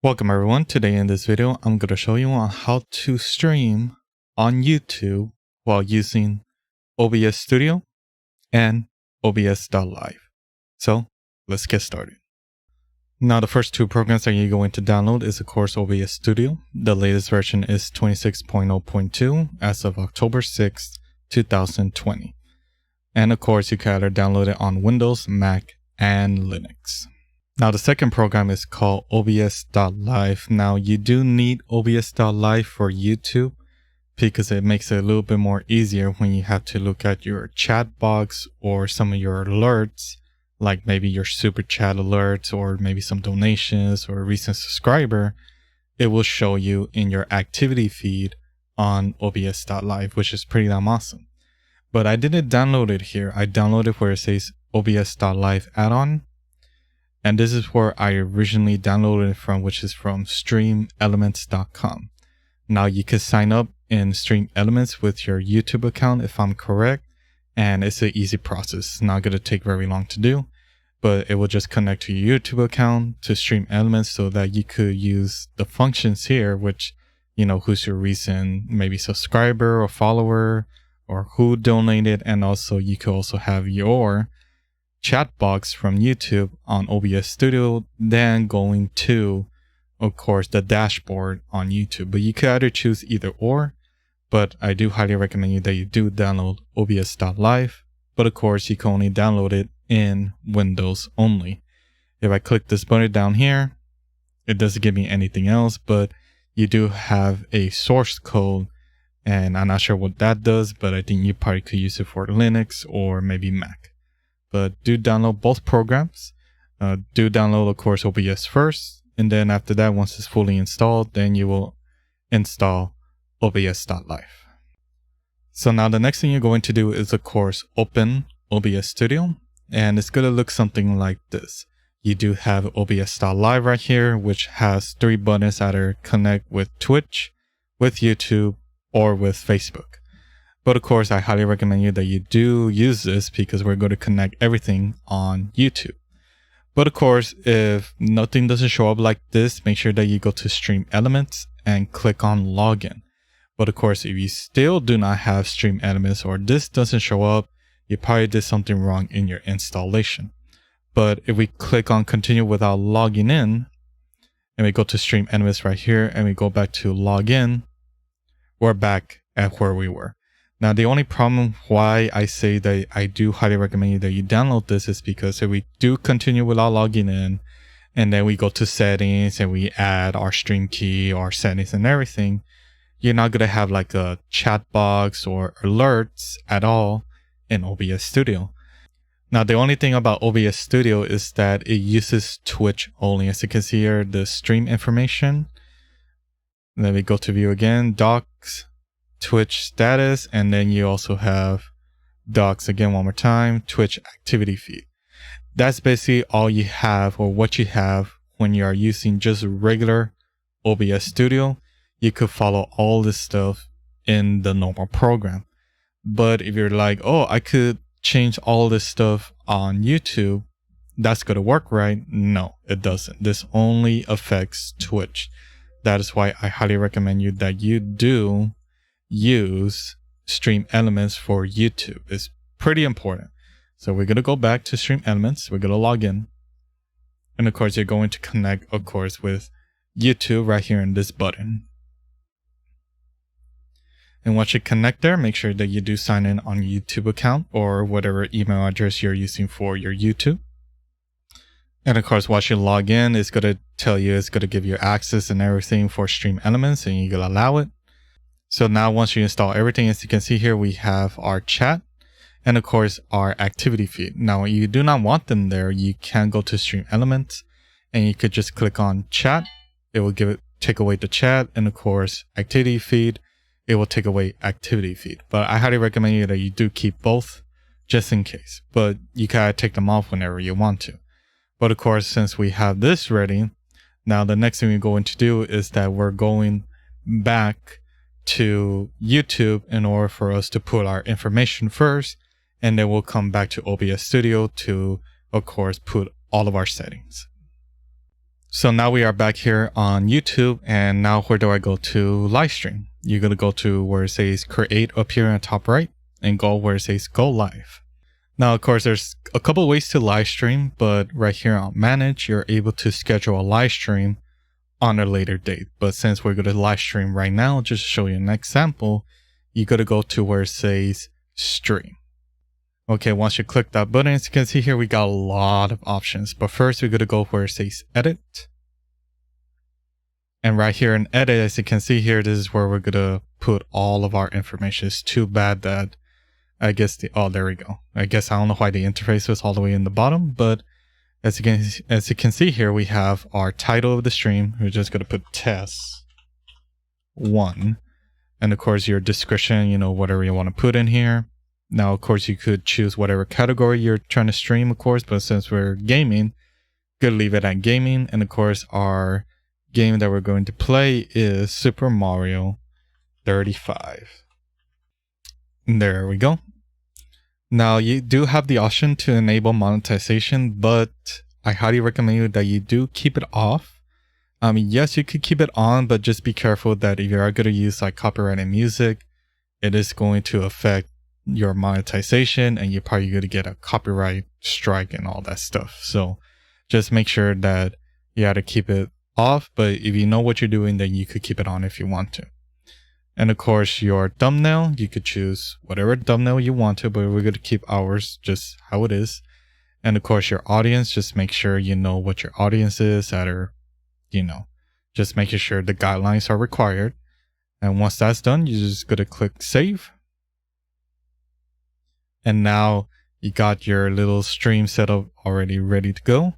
Welcome everyone. Today in this video, I'm going to show you on how to stream on YouTube while using OBS Studio and OBS.Live. So let's get started. Now the first two programs that you're going to download is of course OBS Studio. The latest version is 26.0.2 as of October 6th, 2020. And of course you can either download it on Windows, Mac, and Linux. Now the second program is called OBS.Live. Now you do need OBS.Live for YouTube because it makes it a little bit more easier when you have to look at your chat box or some of your alerts, like maybe your super chat alerts or maybe some donations or a recent subscriber. It will show you in your activity feed on OBS.Live, which is pretty damn awesome. But I didn't download it here. I downloaded where it says OBS.Live add-on. And this is where I originally downloaded it from, which is from StreamElements.com. Now you can sign up in StreamElements with your YouTube account if I'm correct. And it's an easy process. It's not going to take very long to do. But it will just connect to your YouTube account to StreamElements so that you could use the functions here, which, you know, who's your recent maybe subscriber or follower or who donated. And also you could also have your chat box from YouTube on OBS Studio, then going to, of course, the dashboard on YouTube. But you could either choose either or, but I do highly recommend you that you do download OBS.Live. But of course, you can only download it in Windows only. If I click this button down here, it doesn't give me anything else, but you do have a source code, and I'm not sure what that does, but I think you probably could use it for Linux or maybe Mac. But do download both programs. Do download, of course, OBS first. And then after that, once it's fully installed, then you will install OBS.Live. So now the next thing you're going to do is, of course, open OBS Studio. And it's going to look something like this. You do have OBS.Live right here, which has three buttons: either connect with Twitch, with YouTube, or with Facebook. But of course, I highly recommend you that you do use this because we're going to connect everything on YouTube. But of course, if nothing doesn't show up like this, make sure that you go to StreamElements and click on Login. But of course, if you still do not have StreamElements or this doesn't show up, you probably did something wrong in your installation. But if we click on Continue without logging in, and we go to StreamElements right here, and we go back to Login, we're back at where we were. Now, the only problem why I say that I do highly recommend you that you download this is because if we do continue without logging in, and then we go to settings and we add our stream key, our settings and everything, you're not going to have like a chat box or alerts at all in OBS Studio. Now, the only thing about OBS Studio is that it uses Twitch only. As you can see here, the stream information. Then we go to view again, docs, Twitch status, and then you also have docs again one more time, Twitch activity feed. That's basically all you have, or what you have when you are using just regular OBS Studio. You could follow all this stuff in the normal program. But if you're like, oh, I could change all this stuff on YouTube, that's going to work, right? No, it doesn't. This only affects Twitch. That is why I highly recommend you that you do use StreamElements for YouTube. It's pretty important. So we're going to go back to StreamElements. We're going to log in. And of course, you're going to connect, of course, with YouTube right here in this button. And once you connect there, make sure that you do sign in on your YouTube account or whatever email address you're using for your YouTube. And of course, once you log in, it's going to tell you, it's going to give you access and everything for StreamElements, and you're going to allow it. So now once you install everything, as you can see here, we have our chat and of course our activity feed. Now, when you do not want them there, you can go to StreamElements and you could just click on chat. It will take away the chat, and of course activity feed, it will take away activity feed. But I highly recommend you that you do keep both just in case, but you can take them off whenever you want to. But of course, since we have this ready, now the next thing we're going to do is that we're going back to YouTube in order for us to put our information first, and then we'll come back to OBS Studio to, of course, put all of our settings. So now we are back here on YouTube, and now where do I go to live stream? You're going to go to where it says create up here in the top right and go where it says go live. Now, of course, there's a couple ways to live stream, but right here on manage, you're able to schedule a live stream on a later date. But since we're going to live stream right now, just to show you an example, you got to go to where it says stream. Okay, once you click that button, as you can see here, we got a lot of options. But first, we're going to go where it says edit. And right here in edit, as you can see here, this is where we're going to put all of our information. It's too bad that I guess oh, there we go. I guess I don't know why the interface was all the way in the bottom, but as you can see here, we have our title of the stream. We're just going to put test 1. And of course, your description, you know, whatever you want to put in here. Now, of course, you could choose whatever category you're trying to stream, of course, but since we're gaming, good leave it at gaming. And of course, our game that we're going to play is Super Mario 35. There we go. Now, you do have the option to enable monetization, but I highly recommend you that you do keep it off. Yes, you could keep it on, but just be careful that if you are going to use like copyrighted music, it is going to affect your monetization, and you're probably going to get a copyright strike and all that stuff. So just make sure that you have to keep it off, but if you know what you're doing, then you could keep it on if you want to. And of course, your thumbnail, you could choose whatever thumbnail you want to, but we're going to keep ours just how it is. And of course, your audience, just make sure you know what your audience is that are, you know, just making sure the guidelines are required. And once that's done, you're just going to click save. And now you got your little stream setup already ready to go.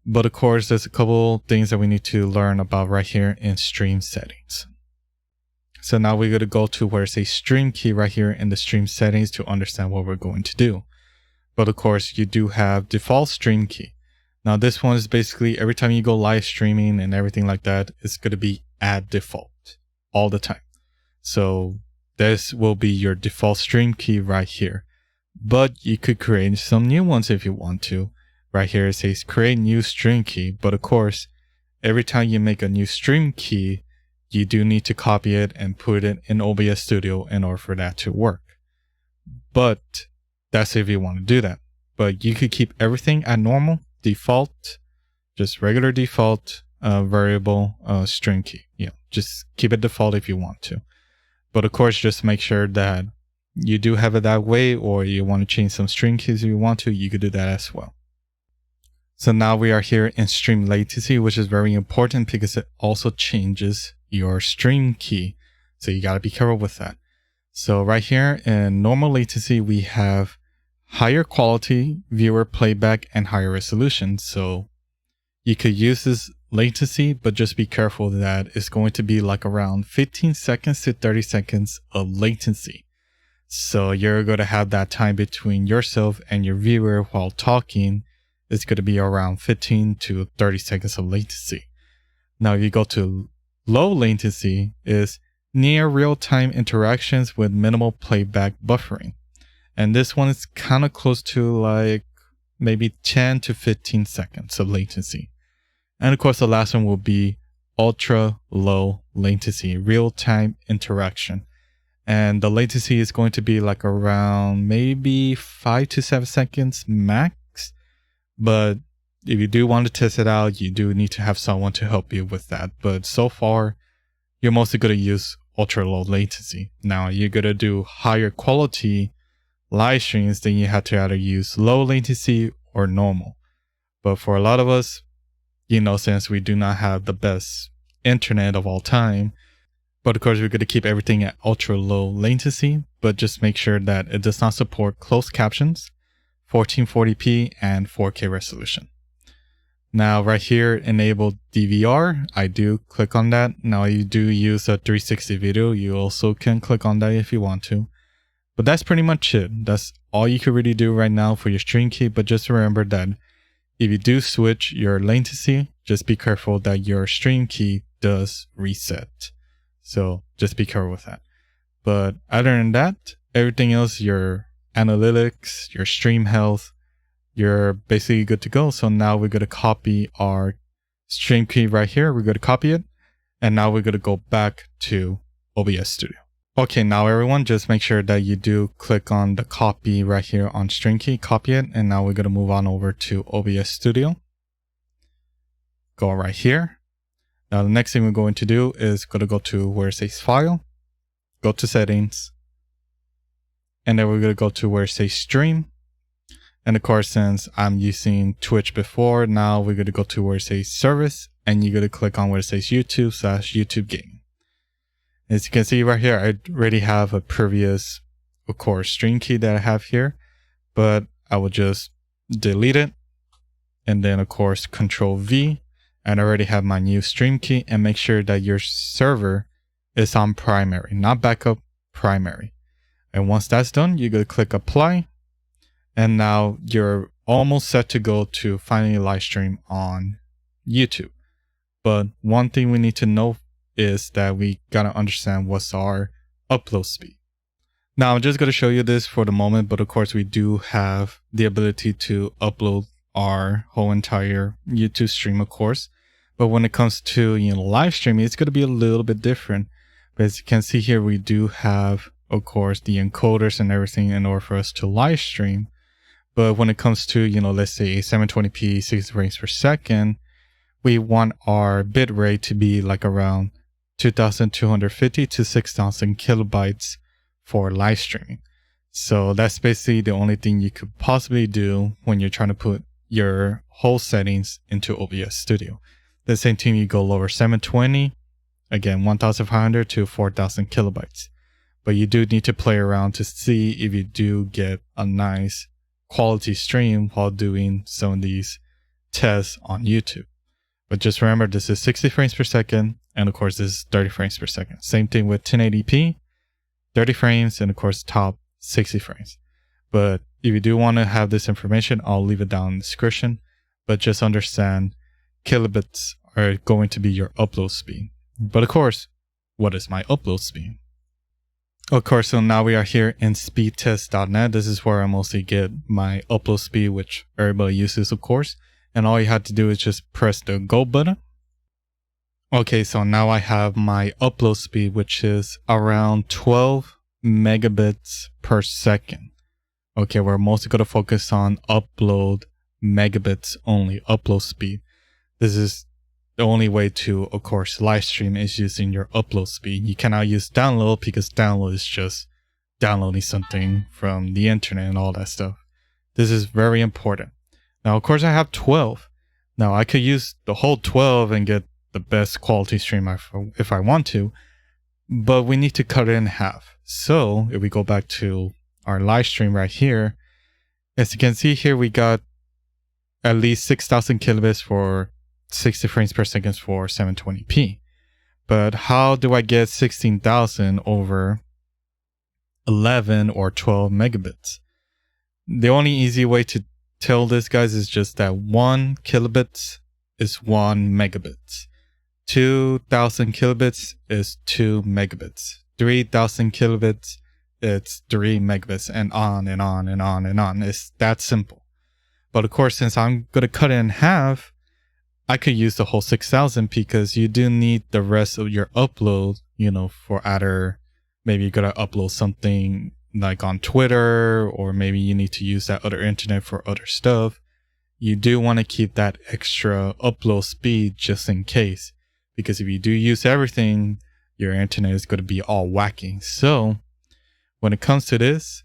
But of course, there's a couple things that we need to learn about right here in stream settings. So now we're going to go to where it says stream key right here in the stream settings to understand what we're going to do. But of course, you do have default stream key. Now this one is basically every time you go live streaming and everything like that, it's going to be at default all the time. So this will be your default stream key right here. But you could create some new ones if you want to. Right here it says create new stream key. But of course, every time you make a new stream key, you do need to copy it and put it in OBS Studio in order for that to work. But that's if you want to do that. But you could keep everything at normal, default, just regular default variable string key. Yeah, just keep it default if you want to. But of course, just make sure that you do have it that way, or you want to change some string keys if you want to, you could do that as well. So now we are here in stream latency, which is very important because it also changes your stream key. So you got to be careful with that. So right here in normal latency, we have higher quality viewer playback and higher resolution. So you could use this latency, but just be careful that it's going to be like around 15 seconds to 30 seconds of latency. So you're going to have that time between yourself and your viewer while talking. It's going to be around 15 to 30 seconds of latency. Now, if you go to low latency, is near real-time interactions with minimal playback buffering. And this one is kind of close to like maybe 10 to 15 seconds of latency. And of course, the last one will be ultra low latency, real-time interaction. And the latency is going to be like around maybe 5 to 7 seconds max. But if you do want to test it out, you do need to have someone to help you with that. But so far, you're mostly going to use ultra low latency. Now, you're going to do higher quality live streams, then you have to either use low latency or normal. But for a lot of us, you know, since we do not have the best internet of all time, but of course, we're going to keep everything at ultra low latency, but just make sure that it does not support closed captions, 1440p and 4K resolution. Now right here, enable DVR. I do click on that. Now you do use a 360 video. You also can click on that if you want to. But that's pretty much it. That's all you can really do right now for your stream key. But just remember that if you do switch your latency, just be careful that your stream key does reset. So just be careful with that. But other than that, everything else, your analytics, your stream health, you're basically good to go. So now we're going to copy our stream key right here. We're going to copy it. And now we're going to go back to OBS Studio. Okay, now everyone, just make sure that you do click on the copy right here on stream key, copy it. And now we're going to move on over to OBS Studio. Go right here. Now the next thing we're going to do is going to go to where it says File, go to Settings, and then we're going to go to where it says Stream. And of course, since I'm using Twitch before, now we're going to go to where it says Service, and you're going to click on where it says YouTube/YouTube Gaming. As you can see right here, I already have a previous, of course, stream key that I have here, but I will just delete it. And then of course, Control V, and I already have my new stream key, and make sure that your server is on primary, not backup, primary. And once that's done, you're going to click Apply. And now you're almost set to go to finally live stream on YouTube. But one thing we need to know is that we got to understand what's our upload speed. Now I'm just going to show you this for the moment, but of course we do have the ability to upload our whole entire YouTube stream, of course. But when it comes to, live streaming, it's going to be a little bit different. But as you can see here, we do have, of course, the encoders and everything in order for us to live stream. But when it comes to, let's say 720p, 60 frames per second, we want our bitrate to be like around 2,250 to 6,000 kilobytes for live streaming. So that's basically the only thing you could possibly do when you're trying to put your whole settings into OBS Studio. The same thing, you go lower 720, again, 1,500 to 4,000 kilobytes. But you do need to play around to see if you do get a nice quality stream while doing some of these tests on YouTube. But just remember, this is 60 frames per second, and of course this is 30 frames per second. Same thing with 1080p, 30 frames, and of course top 60 frames. But if you do want to have this information, I'll leave it down in the description. But just understand, kilobits are going to be your upload speed. But of course, what is my upload speed? Of course, so now we are here in speedtest.net. This is where I mostly get my upload speed, which everybody uses, of course. And all you have to do is just press the go button. Okay, so now I have my upload speed, which is around 12 megabits per second. Okay, we're mostly going to focus on upload megabits only, upload speed. This is the only way to, of course, live stream is using your upload speed. You cannot use download because download is just downloading something from the internet and all that stuff. This is very important. Now, of course, I have 12. Now, I could use the whole 12 and get the best quality stream if I want to, but we need to cut it in half. So if we go back to our live stream right here, as you can see here, we got at least 6,000 kilobits for 60 frames per second for 720p. But how do I get 16,000 over 11 or 12 megabits? The only easy way to tell this, guys, is just that 1 kilobits is 1 megabits. 2,000 kilobits is 2 megabits. 3,000 kilobits, it's 3 megabits, and on and on and on and on. It's that simple. But of course, since I'm going to cut it in half, I could use the whole 6,000 because you do need the rest of your upload, for either maybe you're going to upload something like on Twitter, or maybe you need to use that other internet for other stuff. You do want to keep that extra upload speed just in case, because if you do use everything, your internet is going to be all wacky. So when it comes to this,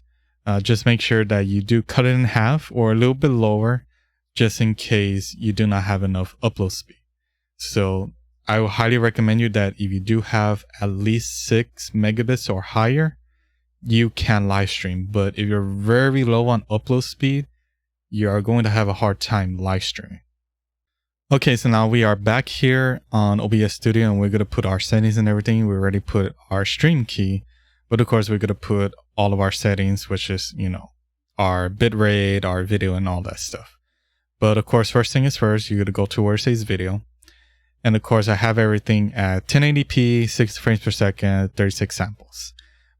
just make sure that you do cut it in half or a little bit lower, just in case you do not have enough upload speed. So I would highly recommend you that if you do have at least 6 megabits or higher, you can live stream. But if you're very low on upload speed, you are going to have a hard time live streaming. Okay, so now we are back here on OBS Studio, and we're going to put our settings and everything. We already put our stream key, but of course we're going to put all of our settings, which is, our bitrate, our video, and all that stuff. But of course, first thing is first, you're going to go to where it says video. And of course, I have everything at 1080p, 60 frames per second, 36 samples.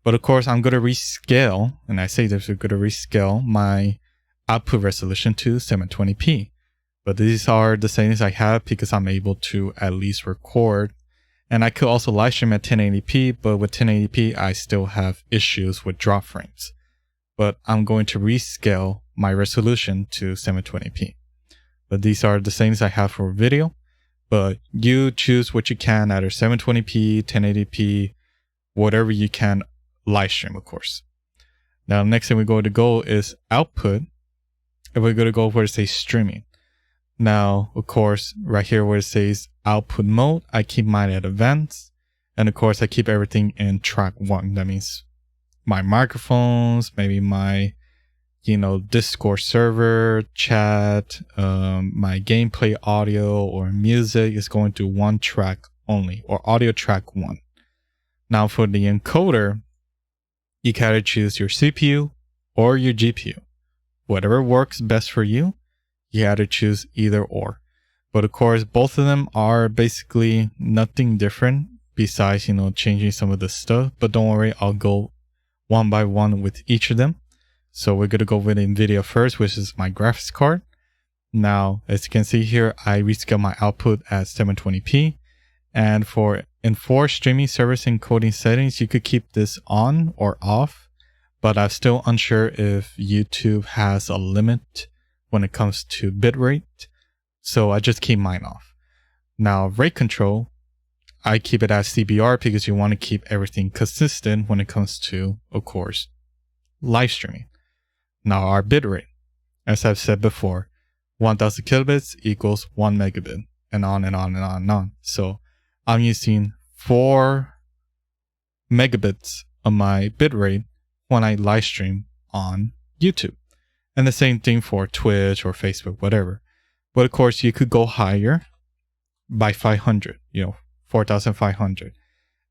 But of course, I'm going to rescale, and I say this, we're going to rescale my output resolution to 720p. But these are the settings I have because I'm able to at least record. And I could also live stream at 1080p, but with 1080p, I still have issues with drop frames. But I'm going to rescale my resolution to 720p. But these are the settings I have for video. But you choose what you can, either 720p, 1080p, whatever you can live stream, of course. Now, next thing we're going to go is output. And we're going to go where it says streaming. Now, of course, right here where it says output mode, I keep mine at advanced. And of course, I keep everything in track 1. That means my microphones, maybe my, Discord server, chat, my gameplay audio or music is going to 1 track only, or audio track 1. Now for the encoder, you gotta choose your CPU or your GPU. Whatever works best for you, you gotta choose either or. But of course, both of them are basically nothing different besides, changing some of the stuff. But don't worry, I'll go one by one with each of them. So we're gonna go with NVIDIA first, which is my graphics card. Now, as you can see here, I rescale my output at 720p. And for streaming service encoding settings, you could keep this on or off, but I'm still unsure if YouTube has a limit when it comes to bitrate. So I just keep mine off. Now, rate control, I keep it as CBR because you want to keep everything consistent when it comes to, of course, live streaming. Now, our bitrate, as I've said before, 1000 kilobits equals 1 megabit, and on and on and on and on. So I'm using 4 megabits of my bitrate when I live stream on YouTube. And the same thing for Twitch or Facebook, whatever. But of course, you could go higher by 500, 4,500.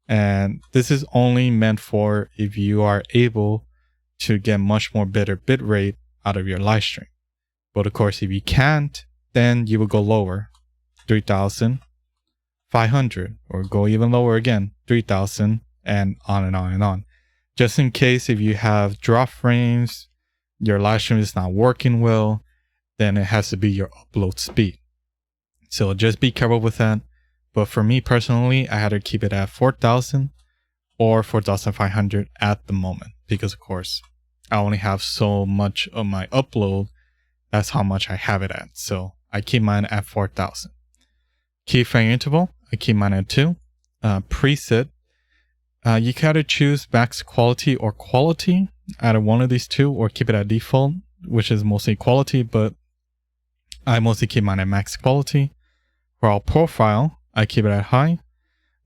And this is only meant for if you are able to get much more better bitrate out of your live stream. But of course, if you can't, then you will go lower, 3,500, or go even lower again, 3,000, and on and on and on. Just in case if you have drop frames, your live stream is not working well, then it has to be your upload speed. So just be careful with that. But for me personally, I had to keep it at 4,000 or 4,500 at the moment, because of course, I only have so much of my upload. That's how much I have it at. So I keep mine at 4,000. Keyframe interval, I keep mine at 2. Preset, you gotta choose max quality or quality out of one of these two, or keep it at default, which is mostly quality, but I mostly keep mine at max quality. For our profile, I keep it at high.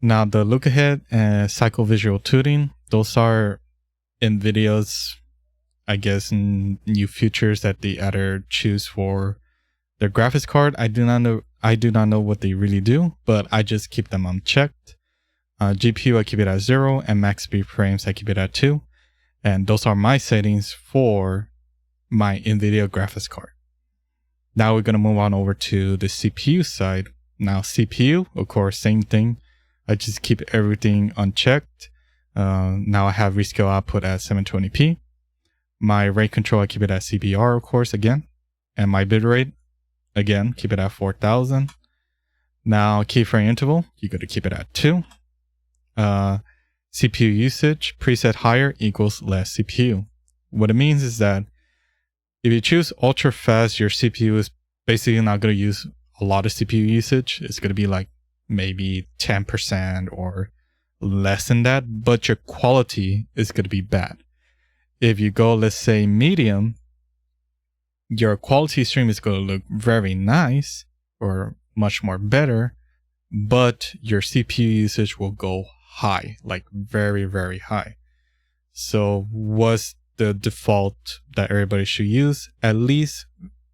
Now the look ahead and cycle visual tuning, those are NVIDIA's, I guess, new features that they either choose for their graphics card. I do not know what they really do, but I just keep them unchecked. GPU, I keep it at 0, and max speed frames, I keep it at 2. And those are my settings for my NVIDIA graphics card. Now we're going to move on over to the CPU side. Now CPU, of course, same thing. I just keep everything unchecked. Now I have rescale output at 720p. My rate control, I keep it at CBR, of course, again. And my bitrate, again, keep it at 4,000. Now keyframe interval, you got to keep it at 2. CPU usage, preset higher equals less CPU. What it means is that if you choose ultra fast, your CPU is basically not going to use a lot of CPU usage. It's going to be like maybe 10% or less than that, but your quality is going to be bad. If you go, let's say, medium, your quality stream is going to look very nice or much more better, but your CPU usage will go high, like very, very high. So what's the default that everybody should use? At least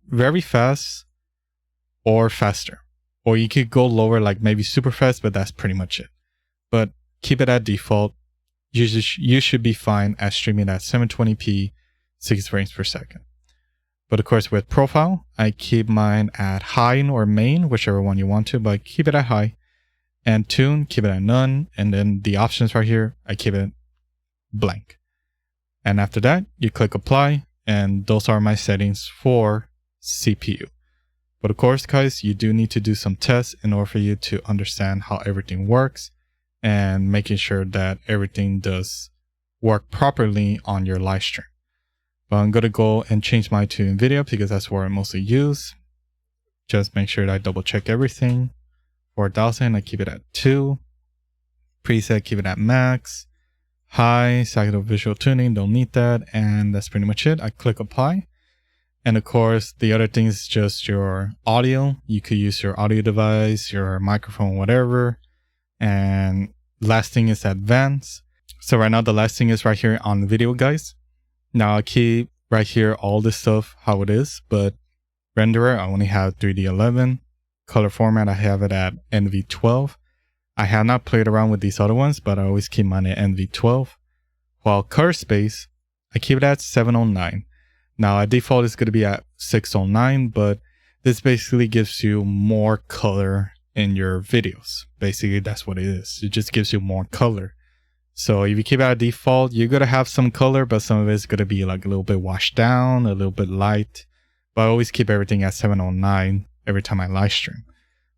very fast or faster. Or you could go lower, like maybe super fast, but that's pretty much it. But keep it at default. You should be fine at streaming at 720p, 60 frames per second. But of course, with profile, I keep mine at high or main, whichever one you want to, but keep it at high. And tune, keep it at none. And then the options right here, I keep it blank. And after that, you click apply. And those are my settings for CPU. But of course, guys, you do need to do some tests in order for you to understand how everything works and making sure that everything does work properly on your live stream. But I'm going to go and change mine to NVIDIA because that's where I mostly use. Just make sure that I double check everything. 4000, I keep it at 2. Preset, keep it at max. High, Sagittal visual tuning, don't need that. And that's pretty much it. I click apply. And of course, the other thing is just your audio. You could use your audio device, your microphone, whatever. And last thing is advanced. So right now, the last thing is right here on the video, guys. Now I keep right here all this stuff how it is, but renderer, I only have 3D11. Color format, I have it at NV12. I have not played around with these other ones, but I always keep mine at NV12. While color space, I keep it at 709. Now, by default, it's going to be at 609, but this basically gives you more color in your videos. Basically, that's what it is. It just gives you more color. So if you keep it at default, you're going to have some color, but some of it's going to be like a little bit washed down, a little bit light. But I always keep everything at 709 every time I live stream.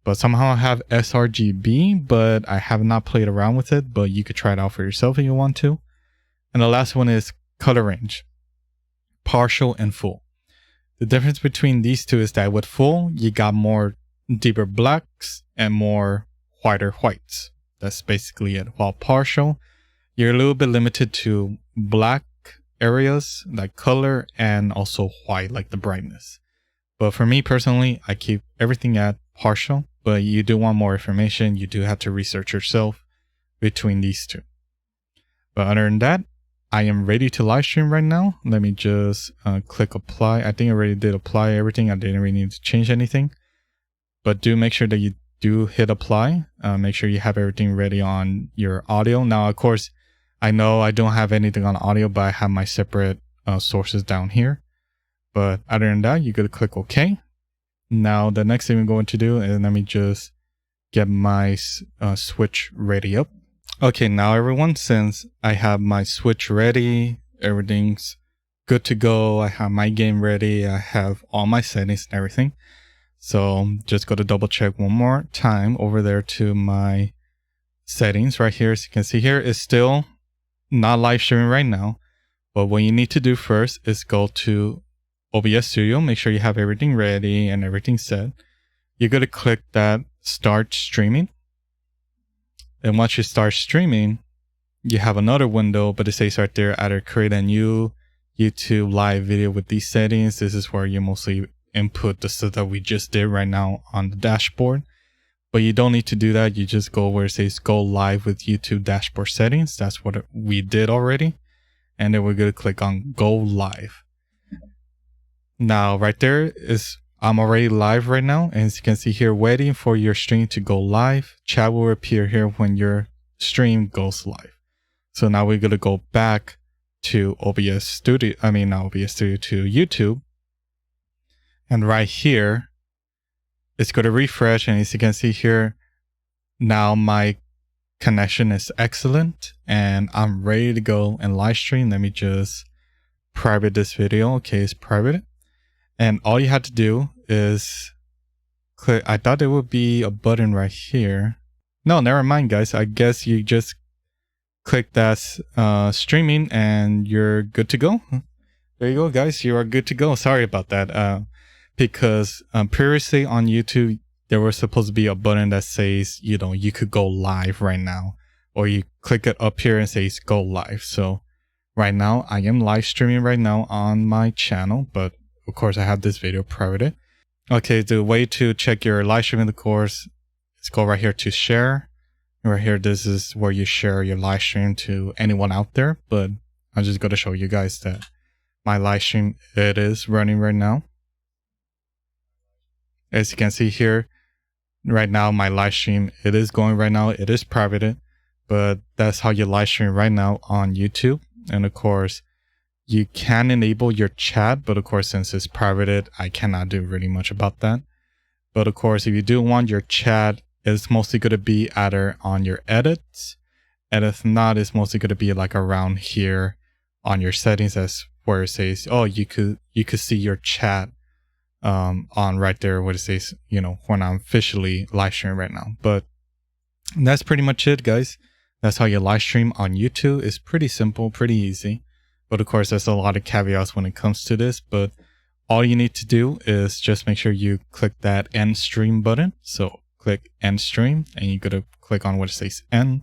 But somehow I have sRGB, but I have not played around with it, but you could try it out for yourself if you want to. And the last one is color range, partial and full. The difference between these two is that with full, you got more deeper blacks and more whiter whites. That's basically it. While partial, you're a little bit limited to black areas like color and also white, like the brightness. But for me personally, I keep everything at partial, but you do want more information. You do have to research yourself between these two. But other than that, I am ready to live stream right now. Let me just click apply. I think I already did apply everything. I didn't really need to change anything. But do make sure that you do hit apply. Make sure you have everything ready on your audio. Now, of course, I know I don't have anything on audio, but I have my separate sources down here. But other than that, you're going to click OK. Now, the next thing we're going to do is let me just get my switch ready up. Okay, now everyone, since I have my switch ready, everything's good to go. I have my game ready. I have all my settings and everything. So just go to double check one more time over there to my settings right here. As you can see here, it's still not live streaming right now. But what you need to do first is go to OBS Studio. Make sure you have everything ready and everything set. You're going to click that start streaming. And once you start streaming, you have another window, but it says right there, either create a new YouTube live video with these settings. This is where you mostly input the stuff that we just did right now on the dashboard. But you don't need to do that. You just go where it says go live with YouTube dashboard settings. That's what we did already. And then we're going to click on go live. Now, right there is I'm already live right now. And as you can see here, waiting for your stream to go live. Chat will appear here when your stream goes live. So now we're going to go back to OBS Studio. Not OBS Studio, to YouTube. And right here, it's going to refresh. And as you can see here, now my connection is excellent. And I'm ready to go and live stream. Let me just private this video. Okay, it's private. And all you have to do is click. I thought there would be a button right here. No, never mind, guys. I guess you just click that streaming and you're good to go. There you go, guys. You are good to go. Sorry about that. Because previously on YouTube, there was supposed to be a button that says, you could go live right now. Or you click it up here and says go live. So right now, I am live streaming right now on my channel, but of course, I have this video private. Okay, the way to check your live stream, of course, is go right here to share. Right here, this is where you share your live stream to anyone out there. But I'm just going to show you guys that my live stream, it is running right now. As you can see here, right now, my live stream, it is going right now. It is private, but that's how you live stream right now on YouTube. And of course, you can enable your chat, but of course, since it's private, I cannot do really much about that. But of course, if you do want your chat, it's mostly going to be either on your edits, and if not, it's mostly going to be like around here on your settings, as where it says, oh, you could see your chat on right there what it says, when I'm officially live streaming right now. But that's pretty much it, guys. That's how you live stream on YouTube. It's pretty simple, pretty easy. But of course, there's a lot of caveats when it comes to this. But all you need to do is just make sure you click that end stream button. So click end stream and you're going to click on what it says end.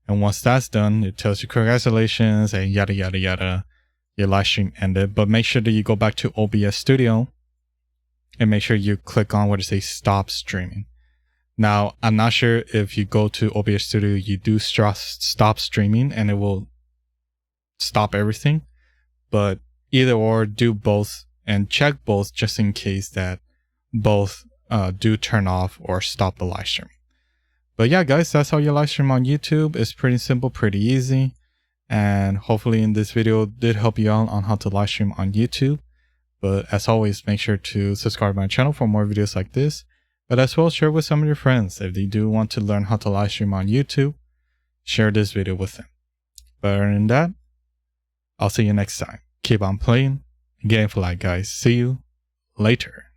And once that's done, it tells you congratulations and yada, yada, yada. Your live stream ended. But make sure that you go back to OBS Studio and make sure you click on what it says stop streaming. Now, I'm not sure if you go to OBS Studio, you do stop streaming and it will stop everything. But either or, do both and check both just in case that both do turn off or stop the live stream. But yeah, guys, that's how you live stream on YouTube. It's pretty simple, pretty easy. And hopefully in this video did help you out on how to live stream on YouTube. But as always, make sure to subscribe to my channel for more videos like this. But as well, share with some of your friends. If they do want to learn how to live stream on YouTube, share this video with them. But other than that, I'll see you next time. Keep on playing. Game for life, guys. See you later.